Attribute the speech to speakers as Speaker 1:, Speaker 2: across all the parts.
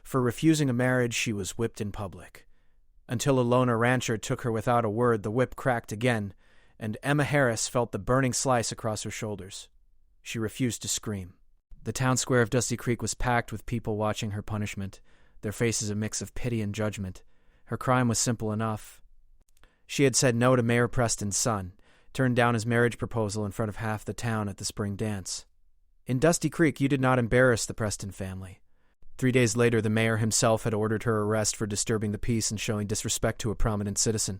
Speaker 1: For refusing a marriage, she was whipped in public. Until a loner rancher took her without a word, the whip cracked again, and Emma Harris felt the burning slice across her shoulders. She refused to scream. The town square of Dusty Creek was packed with people watching her punishment, their faces a mix of pity and judgment. Her crime was simple enough. She had said no to Mayor Preston's son, turned down his marriage proposal in front of half the town at the spring dance. In Dusty Creek, you did not embarrass the Preston family. 3 days later, the mayor himself had ordered her arrest for disturbing the peace and showing disrespect to a prominent citizen.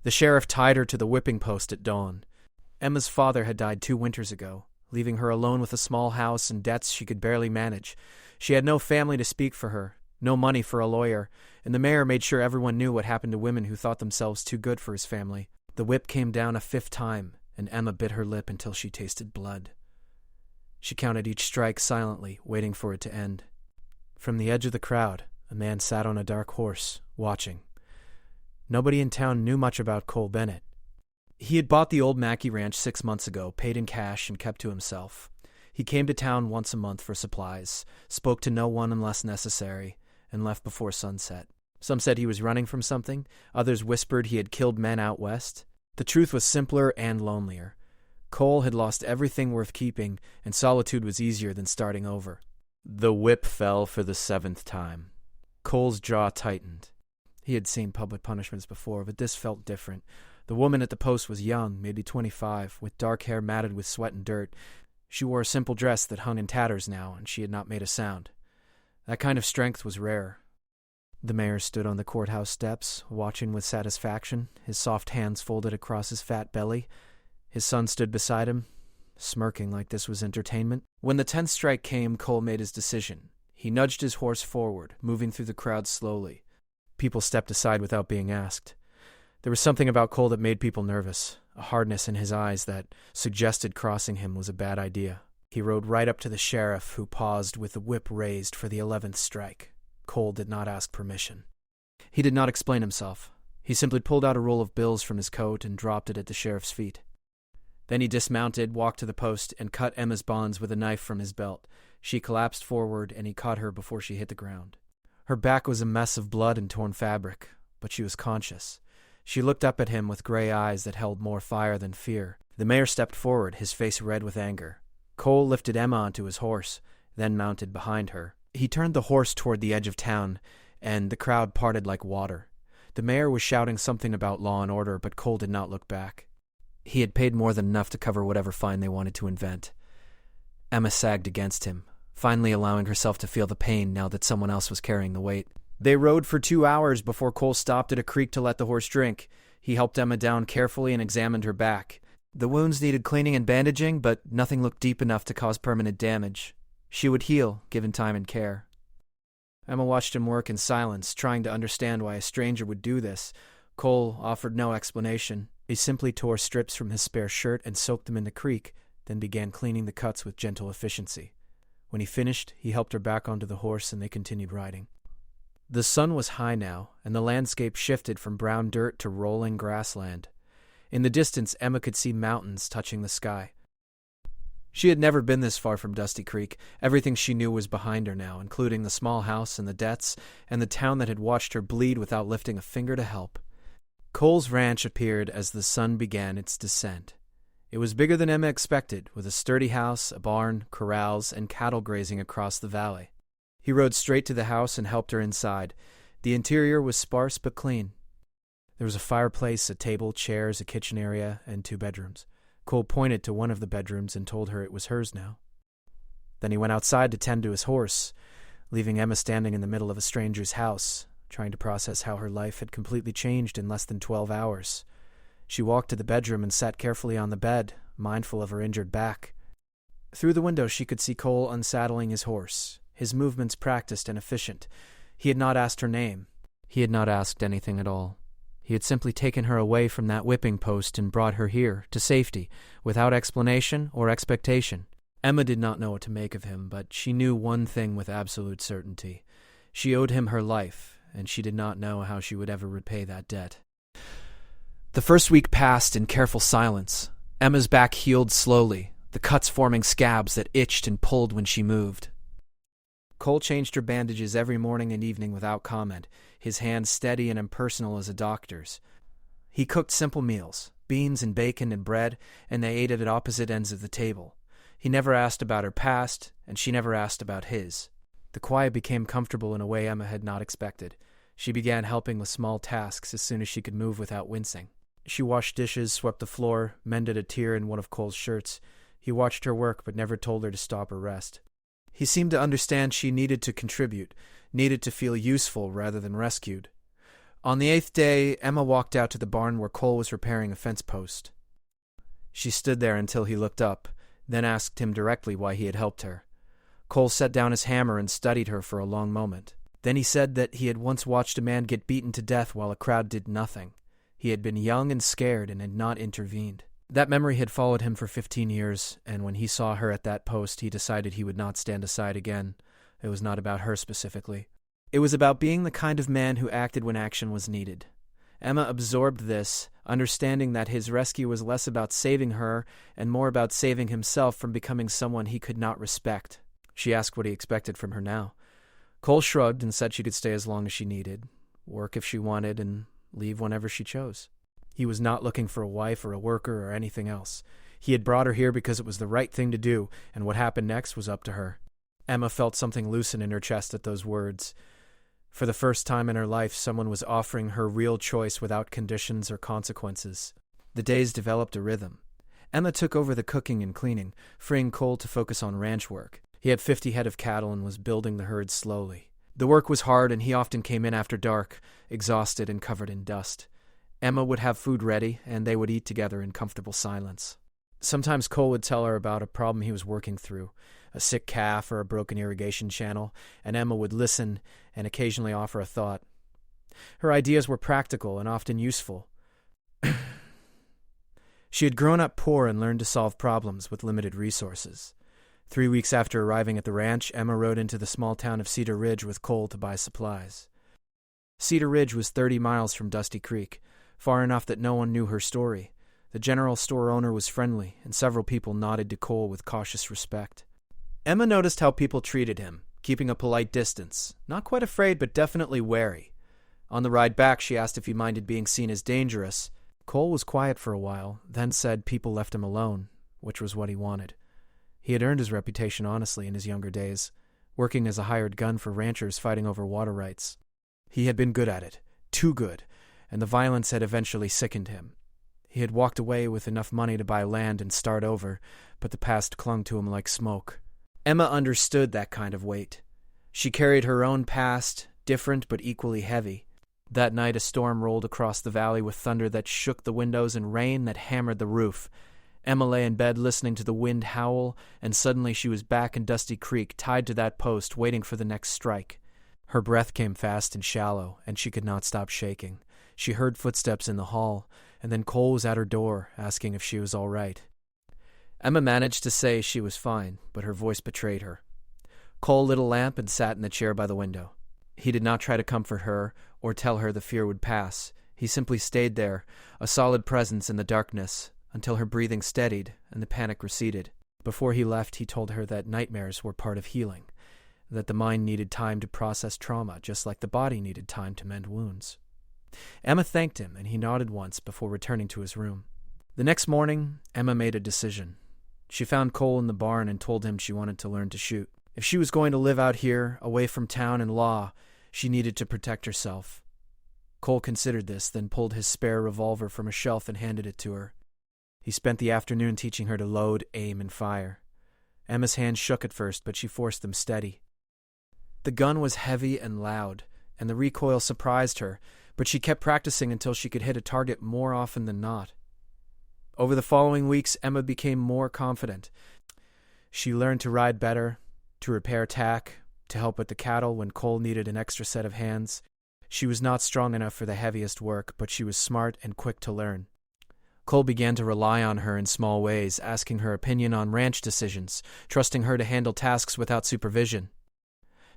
Speaker 1: The sheriff tied her to the whipping post at dawn. Emma's father had died 2 winters ago, leaving her alone with a small house and debts she could barely manage. She had no family to speak for her, no money for a lawyer, and the mayor made sure everyone knew what happened to women who thought themselves too good for his family. The whip came down a 5th time, and Emma bit her lip until she tasted blood. She counted each strike silently, waiting for it to end. From the edge of the crowd, a man sat on a dark horse, watching. Nobody in town knew much about Cole Bennett. He had bought the old Mackey Ranch 6 months ago, paid in cash, and kept to himself. He came to town once a month for supplies, spoke to no one unless necessary, and left before sunset. Some said he was running from something, others whispered he had killed men out west. The truth was simpler and lonelier. Cole had lost everything worth keeping, and solitude was easier than starting over. The whip fell for the 7th time. Cole's jaw tightened. He had seen public punishments before, but this felt different. The woman at the post was young, maybe 25, with dark hair matted with sweat and dirt. She wore a simple dress that hung in tatters now, and she had not made a sound. That kind of strength was rare. The mayor stood on the courthouse steps, watching with satisfaction, his soft hands folded across his fat belly. His son stood beside him, smirking like this was entertainment. When the 10th strike came, Cole made his decision. He nudged his horse forward, moving through the crowd slowly. People stepped aside without being asked. There was something about Cole that made people nervous, a hardness in his eyes that suggested crossing him was a bad idea. He rode right up to the sheriff, who paused with the whip raised for the 11th strike. Cole did not ask permission. He did not explain himself. He simply pulled out a roll of bills from his coat and dropped it at the sheriff's feet. Then he dismounted, walked to the post, and cut Emma's bonds with a knife from his belt. She collapsed forward, and he caught her before she hit the ground. Her back was a mess of blood and torn fabric, but she was conscious. She looked up at him with gray eyes that held more fire than fear. The mayor stepped forward, his face red with anger. Cole lifted Emma onto his horse, then mounted behind her. He turned the horse toward the edge of town, and the crowd parted like water. The mayor was shouting something about law and order, but Cole did not look back. He had paid more than enough to cover whatever fine they wanted to invent. Emma sagged against him, finally allowing herself to feel the pain now that someone else was carrying the weight. They rode for 2 hours before Cole stopped at a creek to let the horse drink. He helped Emma down carefully and examined her back. The wounds needed cleaning and bandaging, but nothing looked deep enough to cause permanent damage. She would heal, given time and care. Emma watched him work in silence, trying to understand why a stranger would do this. Cole offered no explanation. He simply tore strips from his spare shirt and soaked them in the creek, then began cleaning the cuts with gentle efficiency. When he finished, he helped her back onto the horse and they continued riding. The sun was high now, and the landscape shifted from brown dirt to rolling grassland. In the distance, Emma could see mountains touching the sky. She had never been this far from Dusty Creek. Everything she knew was behind her now, including the small house and the debts, and the town that had watched her bleed without lifting a finger to help. Cole's ranch appeared as the sun began its descent. It was bigger than Emma expected, with a sturdy house, a barn, corrals, and cattle grazing across the valley. He rode straight to the house and helped her inside. The interior was sparse but clean. There was a fireplace, a table, chairs, a kitchen area, and 2 bedrooms. Cole pointed to one of the bedrooms and told her it was hers now. Then he went outside to tend to his horse, leaving Emma standing in the middle of a stranger's house, trying to process how her life had completely changed in less than 12 hours. She walked to the bedroom and sat carefully on the bed, mindful of her injured back. Through the window she could see Cole unsaddling his horse, his movements practiced and efficient. He had not asked her name. He had not asked anything at all. He had simply taken her away from that whipping post and brought her here, to safety, without explanation or expectation. Emma did not know what to make of him, but she knew one thing with absolute certainty. She owed him her life, and she did not know how she would ever repay that debt. The first week passed in careful silence. Emma's back healed slowly, the cuts forming scabs that itched and pulled when she moved. Cole changed her bandages every morning and evening without comment, his hands steady and impersonal as a doctor's. He cooked simple meals, beans and bacon and bread, and they ate at opposite ends of the table. He never asked about her past, and she never asked about his. The quiet became comfortable in a way Emma had not expected. She began helping with small tasks as soon as she could move without wincing. She washed dishes, swept the floor, mended a tear in one of Cole's shirts. He watched her work but never told her to stop or rest. He seemed to understand she needed to contribute, needed to feel useful rather than rescued. On the 8th day, Emma walked out to the barn where Cole was repairing a fence post. She stood there until he looked up, then asked him directly why he had helped her. Cole set down his hammer and studied her for a long moment. Then he said that he had once watched a man get beaten to death while a crowd did nothing. He had been young and scared and had not intervened. That memory had followed him for 15 years, and when he saw her at that post, he decided he would not stand aside again. It was not about her specifically. It was about being the kind of man who acted when action was needed. Emma absorbed this, understanding that his rescue was less about saving her and more about saving himself from becoming someone he could not respect. She asked what he expected from her now. Cole shrugged and said she could stay as long as she needed, work if she wanted, and leave whenever she chose. He was not looking for a wife or a worker or anything else. He had brought her here because it was the right thing to do, and what happened next was up to her. Emma felt something loosen in her chest at those words. For the first time in her life, someone was offering her real choice without conditions or consequences. The days developed a rhythm. Emma took over the cooking and cleaning, freeing Cole to focus on ranch work. He had 50 head of cattle and was building the herd slowly. The work was hard, and he often came in after dark, exhausted and covered in dust. Emma would have food ready, and they would eat together in comfortable silence. Sometimes Cole would tell her about a problem he was working through, a sick calf or a broken irrigation channel, and Emma would listen and occasionally offer a thought. Her ideas were practical and often useful. She had grown up poor and learned to solve problems with limited resources. 3 weeks after arriving at the ranch, Emma rode into the small town of Cedar Ridge with Cole to buy supplies. Cedar Ridge was 30 miles from Dusty Creek, far enough that no one knew her story. The general store owner was friendly, and several people nodded to Cole with cautious respect. Emma noticed how people treated him, keeping a polite distance, not quite afraid but definitely wary. On the ride back, she asked if he minded being seen as dangerous. Cole was quiet for a while, then said people left him alone, which was what he wanted. He had earned his reputation honestly in his younger days, working as a hired gun for ranchers fighting over water rights. He had been good at it, too good, and the violence had eventually sickened him. He had walked away with enough money to buy land and start over, but the past clung to him like smoke. Emma understood that kind of weight. She carried her own past, different but equally heavy. That night a storm rolled across the valley with thunder that shook the windows and rain that hammered the roof. Emma lay in bed listening to the wind howl, and suddenly she was back in Dusty Creek, tied to that post, waiting for the next strike. Her breath came fast and shallow, and she could not stop shaking. She heard footsteps in the hall, and then Cole was at her door, asking if she was all right. Emma managed to say she was fine, but her voice betrayed her. Cole lit a lamp and sat in the chair by the window. He did not try to comfort her or tell her the fear would pass. He simply stayed there, a solid presence in the darkness, until her breathing steadied and the panic receded. Before he left, he told her that nightmares were part of healing, that the mind needed time to process trauma, just like the body needed time to mend wounds. Emma thanked him, and he nodded once before returning to his room. The next morning, Emma made a decision. She found Cole in the barn and told him she wanted to learn to shoot. If she was going to live out here, away from town and law, she needed to protect herself. Cole considered this, then pulled his spare revolver from a shelf and handed it to her. He spent the afternoon teaching her to load, aim, and fire. Emma's hands shook at first, but she forced them steady. The gun was heavy and loud, and the recoil surprised her, but she kept practicing until she could hit a target more often than not. Over the following weeks, Emma became more confident. She learned to ride better, to repair tack, to help with the cattle when Cole needed an extra set of hands. She was not strong enough for the heaviest work, but she was smart and quick to learn. Cole began to rely on her in small ways, asking her opinion on ranch decisions, trusting her to handle tasks without supervision.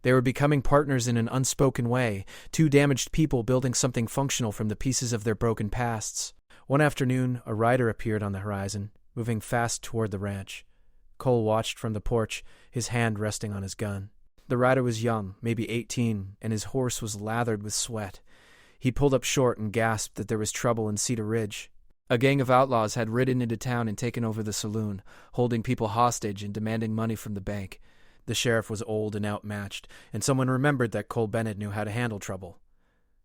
Speaker 1: They were becoming partners in an unspoken way, two damaged people building something functional from the pieces of their broken pasts. One afternoon, a rider appeared on the horizon, moving fast toward the ranch. Cole watched from the porch, his hand resting on his gun. The rider was young, maybe 18, and his horse was lathered with sweat. He pulled up short and gasped that there was trouble in Cedar Ridge. A gang of outlaws had ridden into town and taken over the saloon, holding people hostage and demanding money from the bank. The sheriff was old and outmatched, and someone remembered that Cole Bennett knew how to handle trouble.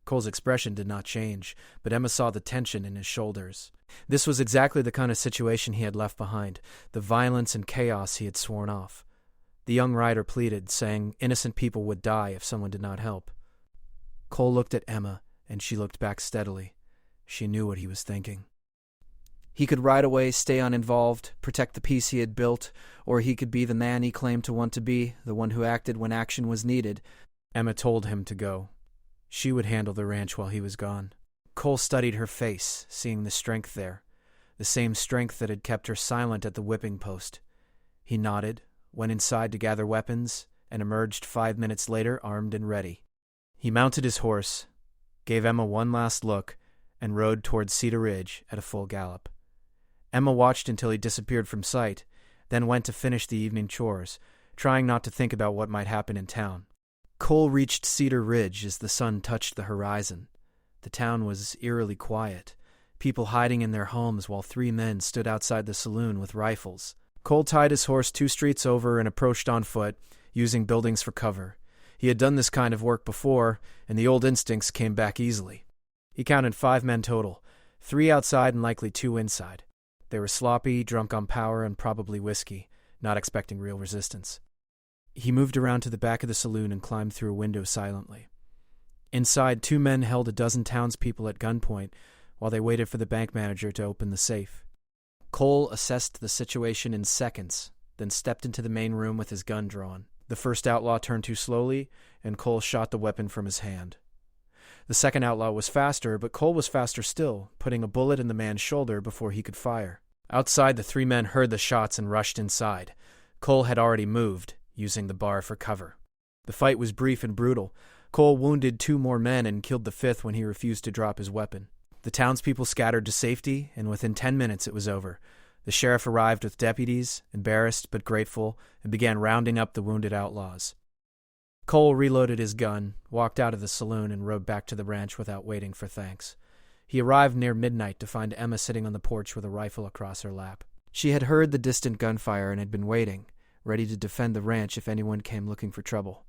Speaker 1: Cole's expression did not change, but Emma saw the tension in his shoulders. This was exactly the kind of situation he had left behind, the violence and chaos he had sworn off. The young rider pleaded, saying innocent people would die if someone did not help. Cole looked at Emma, and she looked back steadily. She knew what he was thinking. He could ride away, stay uninvolved, protect the peace he had built, or he could be the man he claimed to want to be, the one who acted when action was needed. Emma told him to go. She would handle the ranch while he was gone. Cole studied her face, seeing the strength there, the same strength that had kept her silent at the whipping post. He nodded, went inside to gather weapons, and emerged 5 minutes later armed and ready. He mounted his horse, gave Emma one last look, and rode towards Cedar Ridge at a full gallop. Emma watched until he disappeared from sight, then went to finish the evening chores, trying not to think about what might happen in town. Cole reached Cedar Ridge as the sun touched the horizon. The town was eerily quiet, people hiding in their homes while 3 men stood outside the saloon with rifles. Cole tied his horse 2 streets over and approached on foot, using buildings for cover. He had done this kind of work before, and the old instincts came back easily. He counted 5 men total, 3 outside and likely 2 inside. They were sloppy, drunk on power and probably whiskey, not expecting real resistance. He moved around to the back of the saloon and climbed through a window silently. Inside, 2 men held a dozen townspeople at gunpoint while they waited for the bank manager to open the safe. Cole assessed the situation in seconds, then stepped into the main room with his gun drawn. The first outlaw turned too slowly, and Cole shot the weapon from his hand. The second outlaw was faster, but Cole was faster still, putting a bullet in the man's shoulder before he could fire. Outside, the 3 men heard the shots and rushed inside. Cole had already moved, using the bar for cover. The fight was brief and brutal. Cole wounded 2 more men and killed the 5th when he refused to drop his weapon. The townspeople scattered to safety, and within 10 minutes it was over. The sheriff arrived with deputies, embarrassed but grateful, and began rounding up the wounded outlaws. Cole reloaded his gun, walked out of the saloon, and rode back to the ranch without waiting for thanks. He arrived near midnight to find Emma sitting on the porch with a rifle across her lap. She had heard the distant gunfire and had been waiting, ready to defend the ranch if anyone came looking for trouble.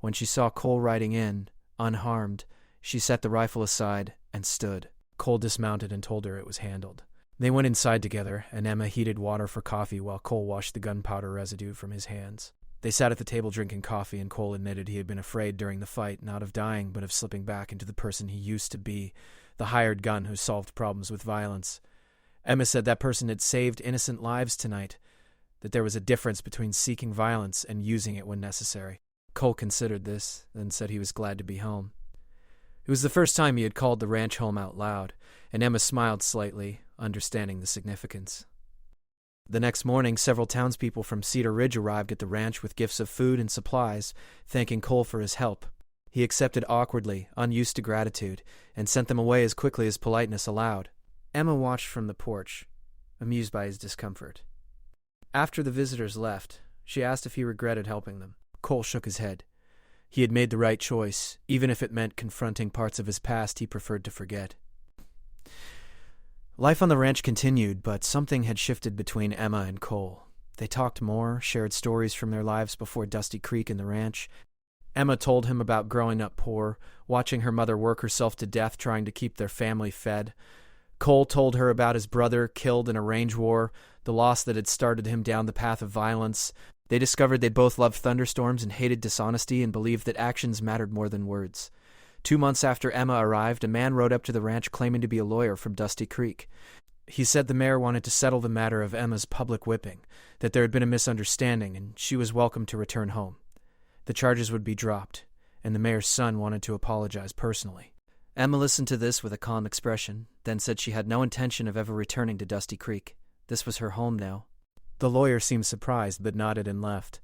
Speaker 1: When she saw Cole riding in, unharmed, she set the rifle aside and stood. Cole dismounted and told her it was handled. They went inside together, and Emma heated water for coffee while Cole washed the gunpowder residue from his hands. They sat at the table drinking coffee, and Cole admitted he had been afraid during the fight, not of dying, but of slipping back into the person he used to be, the hired gun who solved problems with violence. Emma said that person had saved innocent lives tonight, that there was a difference between seeking violence and using it when necessary. Cole considered this, then said he was glad to be home. It was the first time he had called the ranch home out loud, and Emma smiled slightly, understanding the significance. The next morning, several townspeople from Cedar Ridge arrived at the ranch with gifts of food and supplies, thanking Cole for his help. He accepted awkwardly, unused to gratitude, and sent them away as quickly as politeness allowed. Emma watched from the porch, amused by his discomfort. After the visitors left, she asked if he regretted helping them. Cole shook his head. He had made the right choice, even if it meant confronting parts of his past he preferred to forget. Life on the ranch continued, but something had shifted between Emma and Cole. They talked more, shared stories from their lives before Dusty Creek and the ranch. Emma told him about growing up poor, watching her mother work herself to death trying to keep their family fed. Cole told her about his brother killed in a range war, the loss that had started him down the path of violence. They discovered they both loved thunderstorms and hated dishonesty and believed that actions mattered more than words. 2 months after Emma arrived, a man rode up to the ranch claiming to be a lawyer from Dusty Creek. He said the mayor wanted to settle the matter of Emma's public whipping, that there had been a misunderstanding, and she was welcome to return home. The charges would be dropped, and the mayor's son wanted to apologize personally. Emma listened to this with a calm expression, then said she had no intention of ever returning to Dusty Creek. This was her home now. The lawyer seemed surprised, but nodded and left.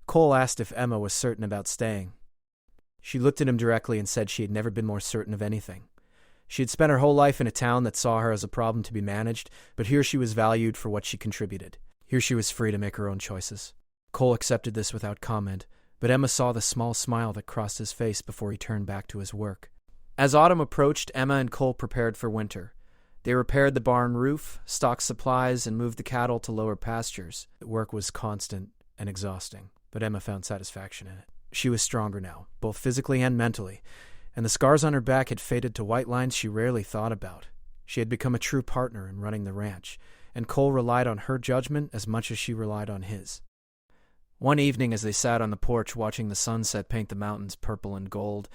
Speaker 1: Cole asked if Emma was certain about staying. She looked at him directly and said she had never been more certain of anything. She had spent her whole life in a town that saw her as a problem to be managed, but here she was valued for what she contributed. Here she was free to make her own choices. Cole accepted this without comment, but Emma saw the small smile that crossed his face before he turned back to his work. As autumn approached, Emma and Cole prepared for winter. They repaired the barn roof, stocked supplies, and moved the cattle to lower pastures. The work was constant and exhausting, but Emma found satisfaction in it. She was stronger now, both physically and mentally, and the scars on her back had faded to white lines she rarely thought about. She had become a true partner in running the ranch, and Cole relied on her judgment as much as she relied on his. One evening, as they sat on the porch watching the sunset paint the mountains purple and gold,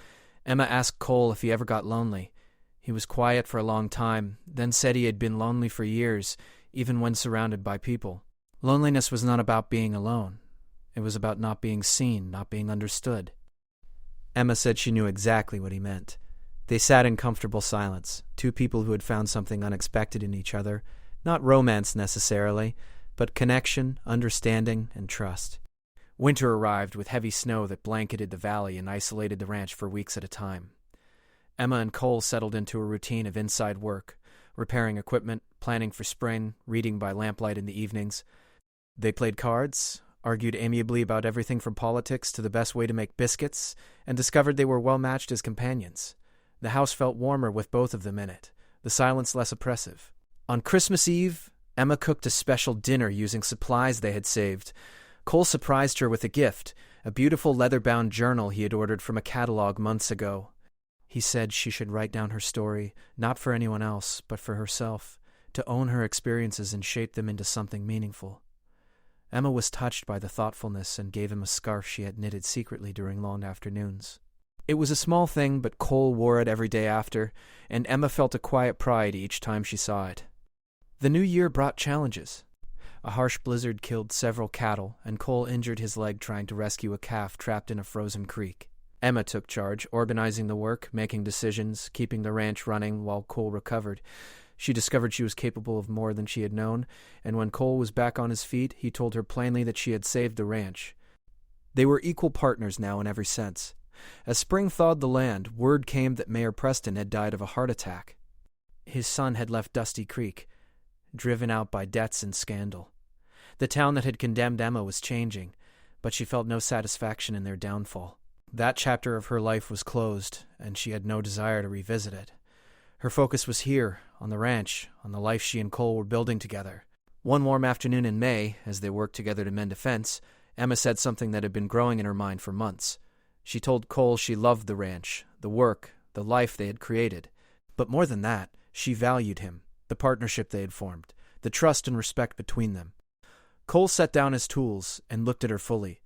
Speaker 1: Emma asked Cole if he ever got lonely. He was quiet for a long time, then said he had been lonely for years, even when surrounded by people. Loneliness was not about being alone. It was about not being seen, not being understood. Emma said she knew exactly what he meant. They sat in comfortable silence, two people who had found something unexpected in each other, not romance necessarily, but connection, understanding, and trust. Winter arrived with heavy snow that blanketed the valley and isolated the ranch for weeks at a time. Emma and Cole settled into a routine of inside work, repairing equipment, planning for spring, reading by lamplight in the evenings. They played cards, argued amiably about everything from politics to the best way to make biscuits, and discovered they were well matched as companions. The house felt warmer with both of them in it, the silence less oppressive. On Christmas Eve, Emma cooked a special dinner using supplies they had saved. Cole surprised her with a gift, a beautiful leather-bound journal he had ordered from a catalog months ago. He said she should write down her story, not for anyone else, but for herself, to own her experiences and shape them into something meaningful. Emma was touched by the thoughtfulness and gave him a scarf she had knitted secretly during long afternoons. It was a small thing, but Cole wore it every day after, and Emma felt a quiet pride each time she saw it. The new year brought challenges. A harsh blizzard killed several cattle, and Cole injured his leg trying to rescue a calf trapped in a frozen creek. Emma took charge, organizing the work, making decisions, keeping the ranch running while Cole recovered. She discovered she was capable of more than she had known, and when Cole was back on his feet, he told her plainly that she had saved the ranch. They were equal partners now in every sense. As spring thawed the land, word came that Mayor Preston had died of a heart attack. His son had left Dusty Creek, driven out by debts and scandal. The town that had condemned Emma was changing, but she felt no satisfaction in their downfall. That chapter of her life was closed, and she had no desire to revisit it. Her focus was here, on the ranch, on the life she and Cole were building together. One warm afternoon in May, as they worked together to mend a fence, Emma said something that had been growing in her mind for months. She told Cole she loved the ranch, the work, the life they had created. But more than that, she valued him, the partnership they had formed, the trust and respect between them. Cole set down his tools and looked at her fully.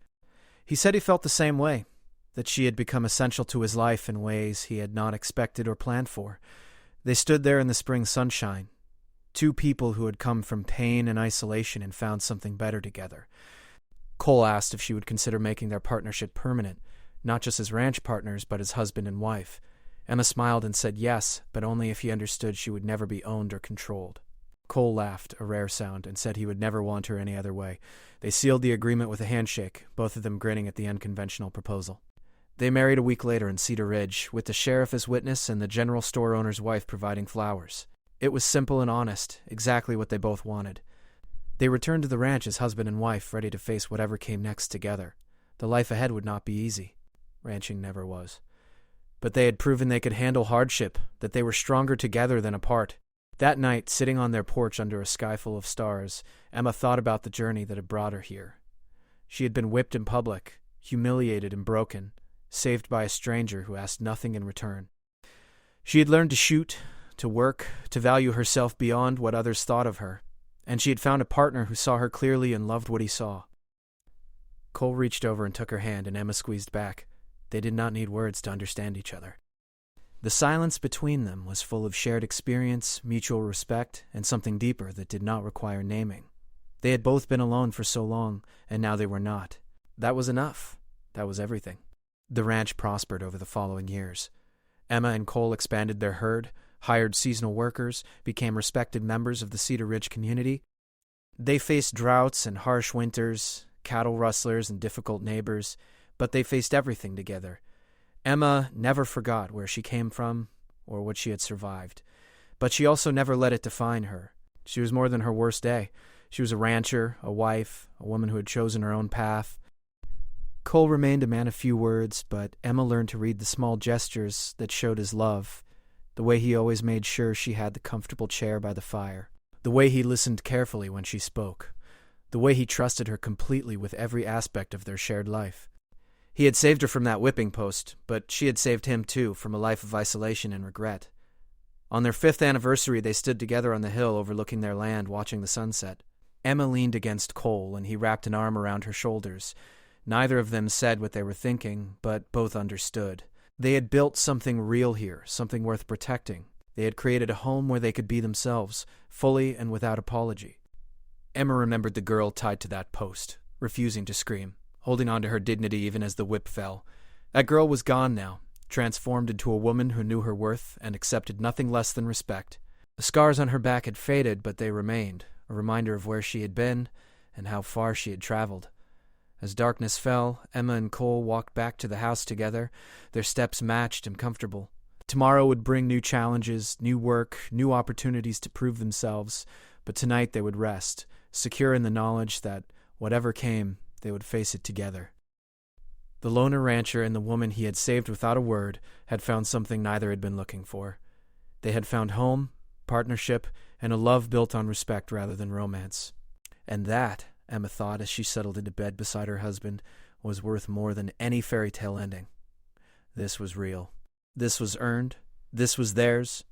Speaker 1: He said he felt the same way, that she had become essential to his life in ways he had not expected or planned for. They stood there in the spring sunshine, two people who had come from pain and isolation and found something better together. Cole asked if she would consider making their partnership permanent, not just as ranch partners, but as husband and wife. Emma smiled and said yes, but only if he understood she would never be owned or controlled. Cole laughed, a rare sound, and said he would never want her any other way. They sealed the agreement with a handshake, both of them grinning at the unconventional proposal. They married a week later in Cedar Ridge, with the sheriff as witness and the general store owner's wife providing flowers. It was simple and honest, exactly what they both wanted. They returned to the ranch as husband and wife, ready to face whatever came next together. The life ahead would not be easy. Ranching never was. But they had proven they could handle hardship, that they were stronger together than apart. That night, sitting on their porch under a sky full of stars, Emma thought about the journey that had brought her here. She had been whipped in public, humiliated and broken, saved by a stranger who asked nothing in return. She had learned to shoot, to work, to value herself beyond what others thought of her, and she had found a partner who saw her clearly and loved what he saw. Cole reached over and took her hand, and Emma squeezed back. They did not need words to understand each other. The silence between them was full of shared experience, mutual respect, and something deeper that did not require naming. They had both been alone for so long, and now they were not. That was enough. That was everything. The ranch prospered over the following years. Emma and Cole expanded their herd, hired seasonal workers, became respected members of the Cedar Ridge community. They faced droughts and harsh winters, cattle rustlers and difficult neighbors, but they faced everything together. Emma never forgot where she came from or what she had survived, but she also never let it define her. She was more than her worst day. She was a rancher, a wife, a woman who had chosen her own path. Cole remained a man of few words, but Emma learned to read the small gestures that showed his love, the way he always made sure she had the comfortable chair by the fire, the way he listened carefully when she spoke, the way he trusted her completely with every aspect of their shared life. He had saved her from that whipping post, but she had saved him too from a life of isolation and regret. On their 5th anniversary, they stood together on the hill overlooking their land, watching the sunset. Emma leaned against Cole, and he wrapped an arm around her shoulders. Neither of them said what they were thinking, but both understood. They had built something real here, something worth protecting. They had created a home where they could be themselves, fully and without apology. Emma remembered the girl tied to that post, refusing to scream, holding on to her dignity even as the whip fell. That girl was gone now, transformed into a woman who knew her worth and accepted nothing less than respect. The scars on her back had faded, but they remained, a reminder of where she had been and how far she had traveled. As darkness fell, Emma and Cole walked back to the house together, their steps matched and comfortable. Tomorrow would bring new challenges, new work, new opportunities to prove themselves, but tonight they would rest, secure in the knowledge that, whatever came, they would face it together. The loner rancher and the woman he had saved without a word had found something neither had been looking for. They had found home, partnership, and a love built on respect rather than romance. And that, Emma thought as she settled into bed beside her husband, was worth more than any fairy tale ending. This was real. This was earned. This was theirs.